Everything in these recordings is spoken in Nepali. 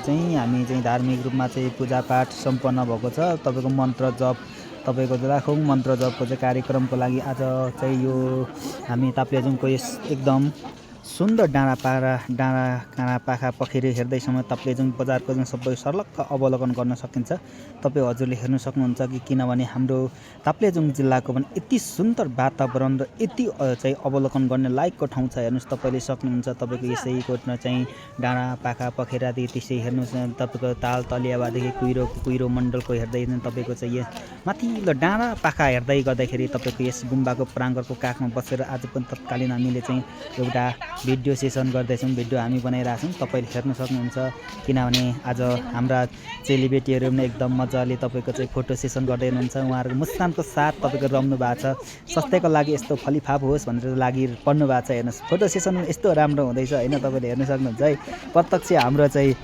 चाहिँ हामी चाहिँ धार्मिक रूपमा चाहिँ पूजापाठ सम्पन्न भएको छ। तपाईँको मन्त्र जप तपाईँको लाखौँ मन्त्र जपको चाहिँ कार्यक्रमको लागि आज चाहिँ यो हामी ताप्लेजुङको यस एकदम सुन्दर डाँडा काँडा पाखा पखेरी हेर्दैसम्म ताप्लेजुङ बजारको जुन सबै सर्लक्क अवलोकन गर्न सकिन्छ। तपाईँ हजुरले हेर्न सक्नुहुन्छ कि किनभने हाम्रो ताप्लेजुङ जिल्लाको पनि यति सुन्दर वातावरण र यति चाहिँ अवलोकन गर्ने लायकको ठाउँ छ। हेर्नुहोस् तपाईँले सक्नुहुन्छ। तपाईँको यसैको चाहिँ डाँडा पाखा पखेरादेखि त्यसै हेर्नुहोस् तपाईँको ताल तलियावादेखि कुहिरो मण्डलको हेर्दै तपाईँको चाहिँ यस माथिल्लो डाँडा पाखा हेर्दै गर्दाखेरि तपाईँको यस गुम्बाको प्राङ्गणको काखमा बसेर आज पनि तत्कालीन हामीले चाहिँ एउटा भिडियो सेसन गर्दैछौँ। भिडियो हामी बनाइरहेछौँ, तपाईँले हेर्न सक्नुहुन्छ। किनभने आज हाम्रा चेलीबेटीहरू पनि एकदम मजाले तपाईँको चाहिँ फोटो सेसन गर्दै हुनुहुन्छ। उहाँहरूको मुस्कानको साथ तपाईँको रम्नु भएको छ। स्वास्थ्यको लागि यस्तो फलिफाप होस् भनेर लागि पढ्नु भएको छ। हेर्नुहोस् फोटो सेसन यस्तो राम्रो हुँदैछ होइन, तपाईँले हेर्न सक्नुहुन्छ है। प्रत्यक्ष हाम्रो चाहिँ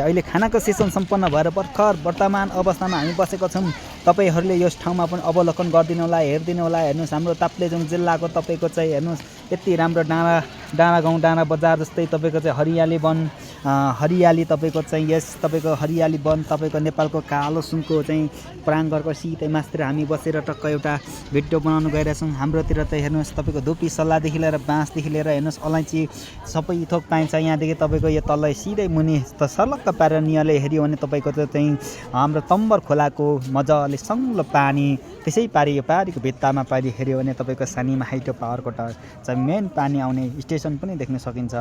अहिले खानाको सेसन सम्पन्न भएर भर्खर वर्तमान अवस्थामा हामी बसेको छौँ। तपाईँहरूले यस ठाउँमा पनि अवलोकन गरिदिनु होला, हेरिदिनु होला। हेर्नुहोस् हाम्रो ताप्लेजुङ जिल्लाको तपाईँको चाहिँ हेर्नुहोस् यति राम्रो डाँडा गाउँ डाँडा बजार जस्तै तपाईँको चाहिँ हरियाली वन हरियाली तपाईँको चाहिँ यस तपाईँको हरियाली वन तपाईँको नेपालको कालो सुनको चाहिँ प्राङ्गणको सिधै मास्तिर हामी बसेर टक्क एउटा भिडियो बनाउनु गइरहेछौँ। हाम्रोतिर चाहिँ हेर्नुहोस् तपाईँको धुपी सल्लाहदेखि लिएर बाँसदेखि लिएर हेर्नुहोस् अलैँची सबै थोक पाइन्छ। यहाँदेखि तपाईँको यो तल सिधै मुनि त सर्लक्क पारेर नियले हेऱ्यो भने तपाईँको चाहिँ हाम्रो तम्बर खोलाको मजाले सङ्लो पानी, त्यसै पारि यो पारिको भित्तामा पारि हेऱ्यो भने तपाईँको सानीमा हाइड्रो पावरको चाहिँ मेन पानी आउने स्टेसन पनि देख्न सकिन्छ।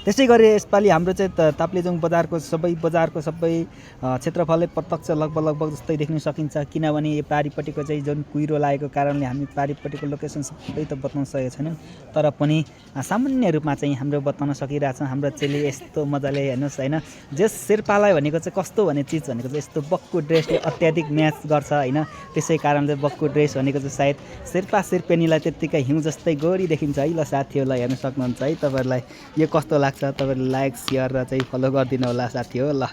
त्यसै गरी यसपालि हाम्रो चाहिँ ताप्लेजुङ बजारको सबै क्षेत्रफलले प्रत्यक्ष लगभग जस्तै देख्न सकिन्छ। किनभने यो पारिपट्टिको चाहिँ जुन कुहिरो लागेको कारणले हामी पारिपट्टिको लोकेसन सबै त बताउन सकेको छैनौँ, तर पनि सामान्य रूपमा चाहिँ हाम्रो बताउन सकिरहेछौँ। हाम्रो चेली यस्तो मजाले हेर्नुहोस् होइन, जस शेर्पालाई भनेको चाहिँ कस्तो भन्ने चिज भनेको चाहिँ यस्तो बक्कु ड्रेसले अत्याधिक म्याच गर्छ होइन। त्यसै कारणले बक्कु ड्रेस भनेको चाहिँ सायद शेर्पा शेर्पेनीलाई त्यत्तिकै हिउँ जस्तै गोरी देखिन्छ है। ल साथीहरूलाई हेर्न सक्नुहुन्छ है। तपाईँहरूलाई यो कस्तो लाग्छ? तपाईँहरूले लाइक सेयर र चाहिँ फलो गरिदिनु होला साथी हो। ल।